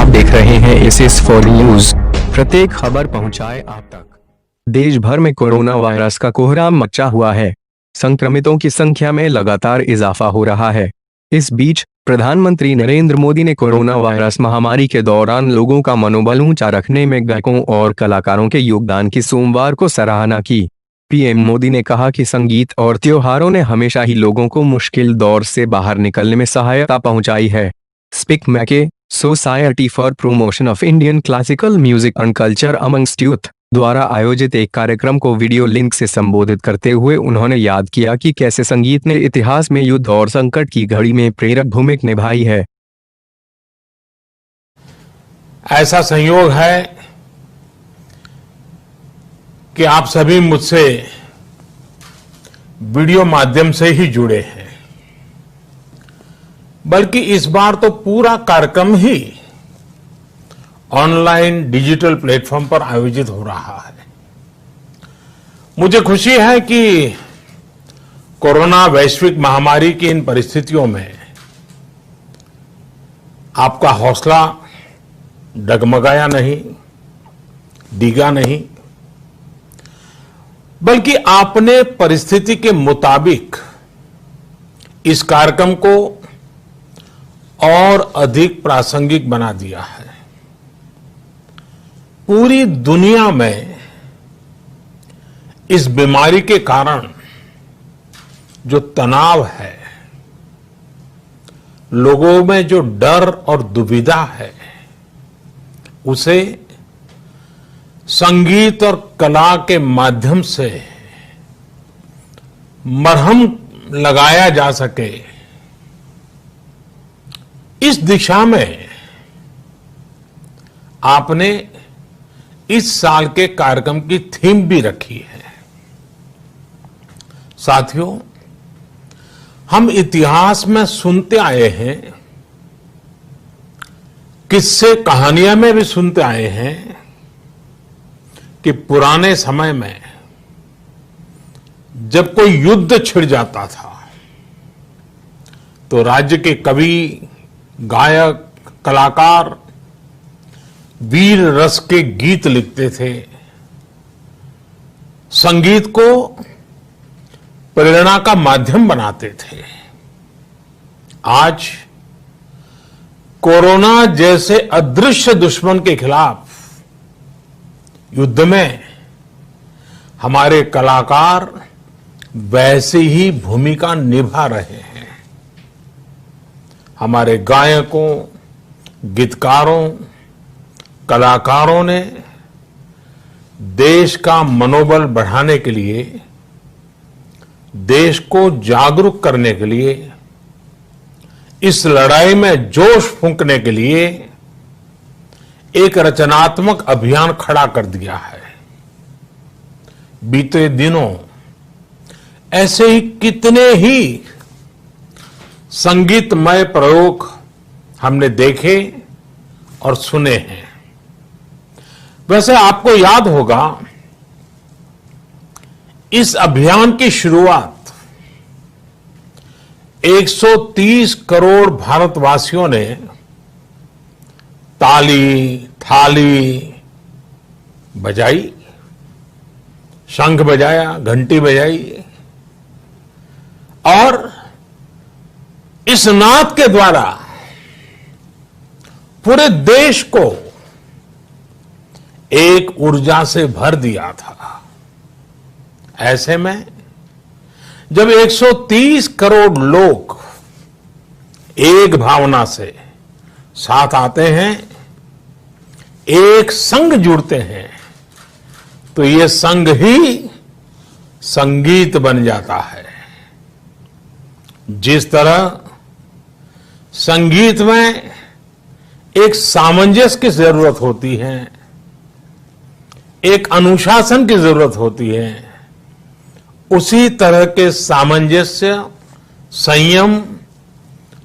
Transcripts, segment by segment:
आप देख रहे हैं SS4 न्यूज। प्रत्येक खबर पहुंचाए आप तक। देश भर में कोरोना वायरस का कोहराम मचा हुआ है। संक्रमितों की संख्या में लगातार इजाफा हो रहा है। इस बीच प्रधानमंत्री नरेंद्र मोदी ने कोरोना वायरस महामारी के दौरान लोगों का मनोबल ऊंचा रखने में गायकों और कलाकारों के योगदान की सोमवार को सराहना की। पीएम मोदी ने कहा कि संगीत और त्योहारों ने हमेशा ही लोगों को मुश्किल दौर से बाहर निकलने में सहायता पहुंचाई है। स्पीक मैके society for promotion of Indian classical music and culture amongst youth द्वारा आयोजित एक कार्यक्रम को वीडियो लिंक से संबोधित करते हुए उन्होंने याद किया कि कैसे संगीत ने इतिहास में युद्ध और संकट की घड़ी में प्रेरक भूमिका निभाई है। ऐसा संयोग है कि आप सभी मुझसे वीडियो माध्यम से ही जुड़े हैं, बल्कि इस बार तो पूरा कार्यक्रम ही ऑनलाइन डिजिटल प्लेटफॉर्म पर आयोजित हो रहा है। मुझे खुशी है कि कोरोना वैश्विक महामारी की इन परिस्थितियों में आपका हौसला डगमगाया नहीं, डिगा नहीं, बल्कि आपने परिस्थिति के मुताबिक इस कार्यक्रम को और अधिक प्रासंगिक बना दिया है। पूरी दुनिया में इस बीमारी के कारण जो तनाव है, लोगों में जो डर और दुविधा है, उसे संगीत और कला के माध्यम से मरहम लगाया जा सके, इस दिशा में आपने इस साल के कार्यक्रम की थीम भी रखी है। साथियों, हम इतिहास में सुनते आए हैं, किस्से कहानियां में भी सुनते आए हैं कि पुराने समय में जब कोई युद्ध छिड़ जाता था तो राज्य के कवि, गायक, कलाकार वीर रस के गीत लिखते थे, संगीत को प्रेरणा का माध्यम बनाते थे। आज कोरोना जैसे अदृश्य दुश्मन के खिलाफ युद्ध में हमारे कलाकार वैसी ही भूमिका निभा रहे हैं। हमारे गायकों, गीतकारों, कलाकारों ने देश का मनोबल बढ़ाने के लिए, देश को जागरूक करने के लिए, इस लड़ाई में जोश फूंकने के लिए एक रचनात्मक अभियान खड़ा कर दिया है। बीते दिनों ऐसे ही कितने ही संगीतमय प्रयोग हमने देखे और सुने हैं। वैसे आपको याद होगा, इस अभियान की शुरुआत 130 करोड़ भारतवासियों ने ताली, थाली बजाई, शंख बजाया, घंटी बजाई और इस नाद के द्वारा पूरे देश को एक ऊर्जा से भर दिया था। ऐसे में जब 130 करोड़ लोग एक भावना से साथ आते हैं, एक संग जुड़ते हैं, तो ये संग ही संगीत बन जाता है। जिस तरह संगीत में एक सामंजस्य की जरूरत होती है, एक अनुशासन की जरूरत होती है, उसी तरह के सामंजस्य, संयम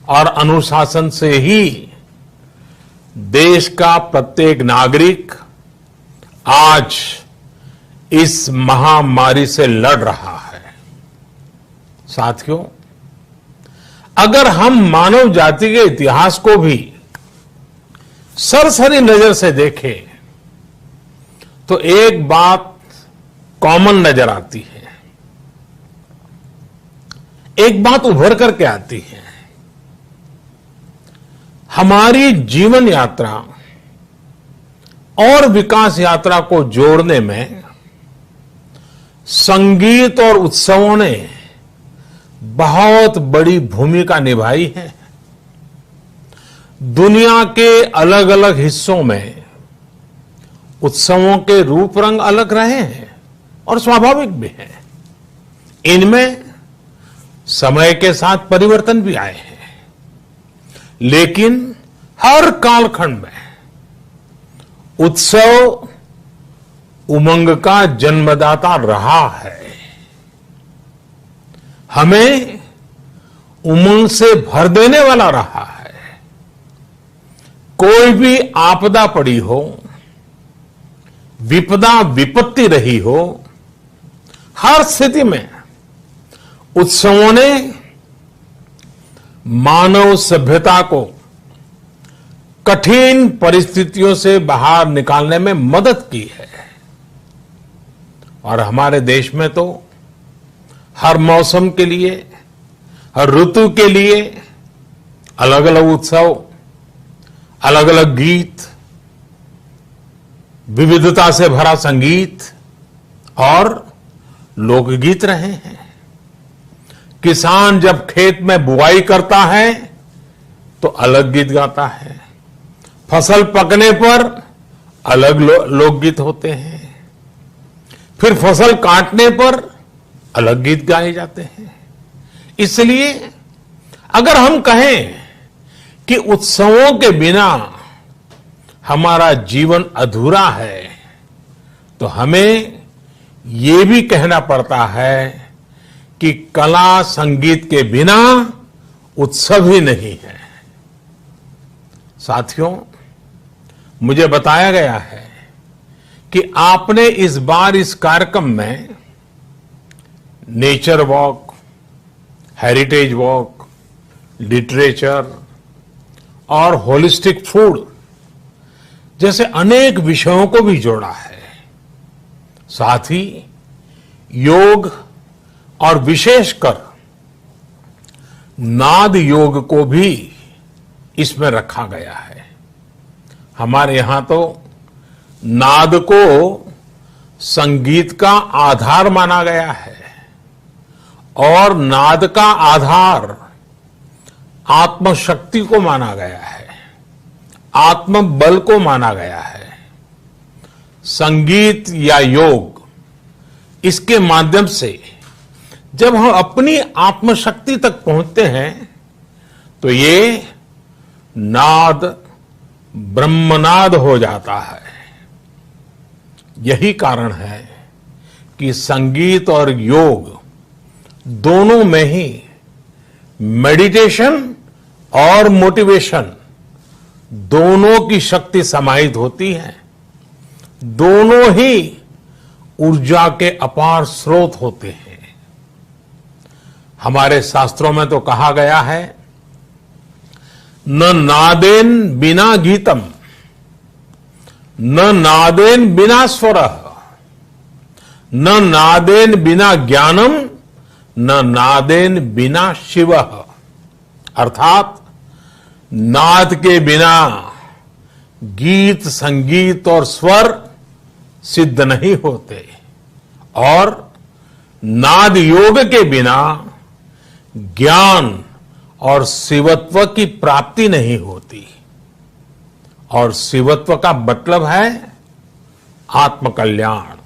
और अनुशासन से ही देश का प्रत्येक नागरिक आज इस महामारी से लड़ रहा है। साथियों, अगर हम मानव जाति के इतिहास को भी सरसरी नजर से देखें तो एक बात कॉमन नजर आती है, एक बात उभर करके आती है। हमारी जीवन यात्रा और विकास यात्रा को जोड़ने में संगीत और उत्सवों ने बहुत बड़ी भूमिका निभाई है। दुनिया के अलग अलग हिस्सों में उत्सवों के रूप रंग अलग रहे हैं और स्वाभाविक भी है। इनमें समय के साथ परिवर्तन भी आए हैं, लेकिन हर कालखंड में उत्सव उमंग का जन्मदाता रहा है, हमें उमंग से भर देने वाला रहा है। कोई भी आपदा पड़ी हो, विपदा विपत्ति रही हो, हर स्थिति में उत्सवों ने मानव सभ्यता को कठिन परिस्थितियों से बाहर निकालने में मदद की है। और हमारे देश में तो हर मौसम के लिए, हर ऋतु के लिए अलग अलग उत्सव, अलग अलग गीत, विविधता से भरा संगीत और लोकगीत रहे हैं। किसान जब खेत में बुआई करता है तो अलग गीत गाता है, फसल पकने पर अलग लोकगीत होते हैं, फिर फसल काटने पर अलग गीत गाए जाते हैं। इसलिए अगर हम कहें कि उत्सवों के बिना हमारा जीवन अधूरा है, तो हमें ये भी कहना पड़ता है कि कला संगीत के बिना उत्सव ही नहीं है। साथियों, मुझे बताया गया है कि आपने इस बार इस कार्यक्रम में nature walk, heritage walk, literature और होलिस्टिक फूड जैसे अनेक विषयों को भी जोड़ा है। साथ ही योग और विशेषकर नाद योग को भी इसमें रखा गया है। हमारे यहां तो नाद को संगीत का आधार माना गया है और नाद का आधार आत्मशक्ति को माना गया है, आत्मबल को माना गया है। संगीत या योग, इसके माध्यम से जब हम अपनी आत्मशक्ति तक पहुंचते हैं तो ये नाद ब्रह्मनाद हो जाता है। यही कारण है कि संगीत और योग दोनों में ही मेडिटेशन और मोटिवेशन दोनों की शक्ति समाहित होती है। दोनों ही ऊर्जा के अपार स्रोत होते हैं। हमारे शास्त्रों में तो कहा गया है, न नादेन बिना गीतम, न नादेन बिना स्वर, न नादेन बिना ज्ञानम, न नादेन बिना शिव। अर्थात नाद के बिना गीत, संगीत और स्वर सिद्ध नहीं होते और नाद योग के बिना ज्ञान और शिवत्व की प्राप्ति नहीं होती। और शिवत्व का मतलब है आत्मकल्याण।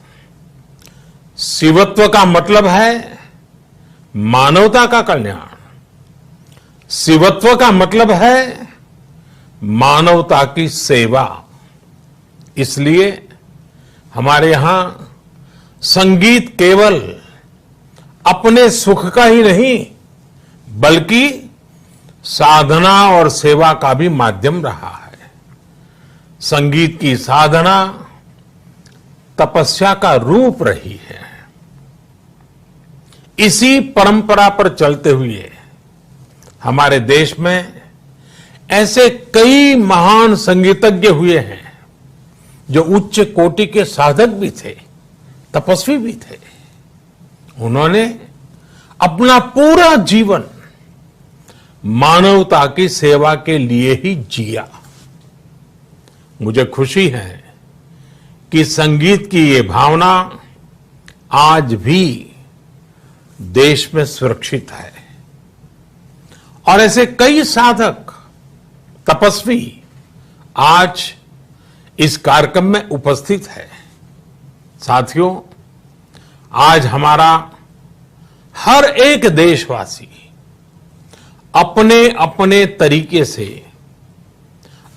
शिवत्व का मतलब है मानवता का कल्याण। शिवत्व का मतलब है मानवता की सेवा। इसलिए हमारे यहां संगीत केवल अपने सुख का ही नहीं बल्कि साधना और सेवा का भी माध्यम रहा है। संगीत की साधना तपस्या का रूप रही है। इसी परंपरा पर चलते हुए हमारे देश में ऐसे कई महान संगीतज्ञ हुए हैं जो उच्च कोटि के साधक भी थे, तपस्वी भी थे। उन्होंने अपना पूरा जीवन मानवता की सेवा के लिए ही जिया। मुझे खुशी है कि संगीत की ये भावना आज भी देश में सुरक्षित है और ऐसे कई साधक, तपस्वी आज इस कार्यक्रम में उपस्थित है। साथियों, आज हमारा हर एक देशवासी अपने अपने तरीके से,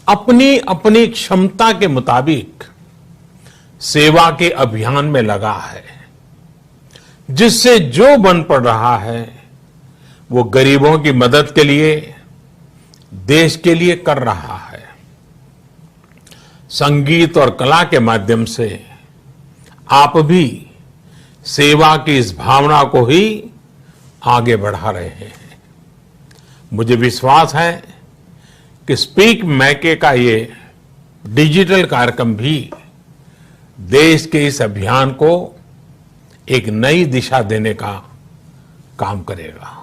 अपनी अपनी क्षमता के मुताबिक सेवा के अभियान में लगा है, जिससे जो बन पड़ रहा है वो गरीबों की मदद के लिए, देश के लिए कर रहा है। संगीत और कला के माध्यम से आप भी सेवा की इस भावना को ही आगे बढ़ा रहे हैं। मुझे विश्वास है कि स्पीक मैके का ये डिजिटल कार्यक्रम भी देश के इस अभियान को एक नई दिशा देने का काम करेगा।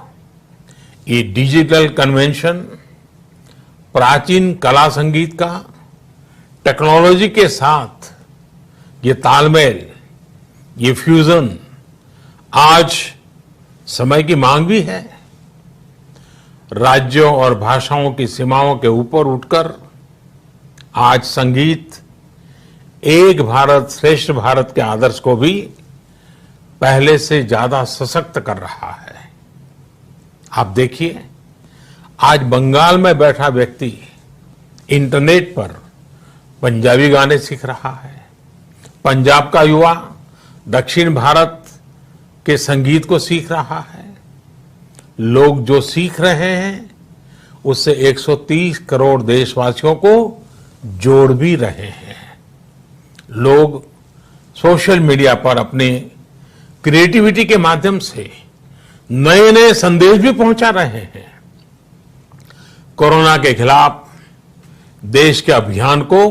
ये डिजिटल कन्वेंशन प्राचीन कला संगीत का टेक्नोलॉजी के साथ ये तालमेल, ये फ्यूजन आज समय की मांग भी है। राज्यों और भाषाओं की सीमाओं के ऊपर उठकर आज संगीत एक भारत श्रेष्ठ भारत के आदर्श को भी पहले से ज्यादा सशक्त कर रहा है। आप देखिए, आज बंगाल में बैठा व्यक्ति इंटरनेट पर पंजाबी गाने सीख रहा है। पंजाब का युवा दक्षिण भारत के संगीत को सीख रहा है। लोग जो सीख रहे हैं उससे 130 करोड़ देशवासियों को जोड़ भी रहे हैं। लोग सोशल मीडिया पर अपने क्रिएटिविटी के माध्यम से नए नए संदेश भी पहुंचा रहे हैं। कोरोना के खिलाफ देश के अभियान को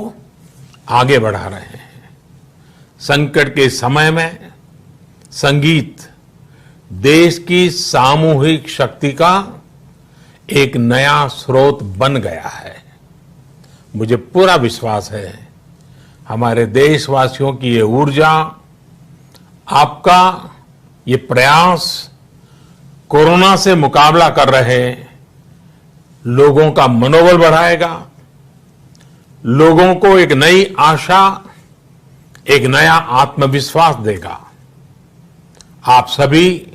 आगे बढ़ा रहे हैं। संकट के समय में संगीत देश की सामूहिक शक्ति का एक नया स्रोत बन गया है। मुझे पूरा विश्वास है हमारे देशवासियों की ये ऊर्जा, आपका ये प्रयास कोरोना से मुकाबला कर रहे लोगों का मनोबल बढ़ाएगा, लोगों को एक नई आशा, एक नया आत्मविश्वास देगा। आप सभी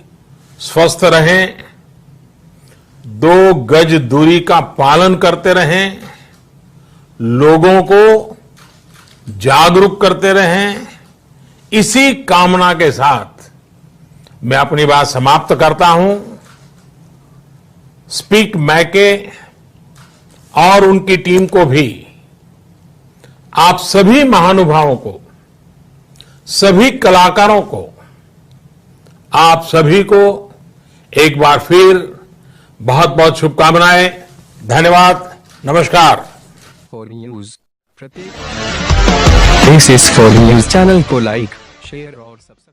स्वस्थ रहें, 2 गज दूरी का पालन करते रहें, लोगों को जागरूक करते रहें। इसी कामना के साथ मैं अपनी बात समाप्त करता हूं। स्पीक मैके और उनकी टीम को भी, आप सभी महानुभावों को, सभी कलाकारों को, आप सभी को एक बार फिर बहुत बहुत शुभकामनाएं। धन्यवाद। नमस्कार। फॉर न्यूज प्रत्येक this is for news channel को लाइक, शेयर और सब्सक्राइब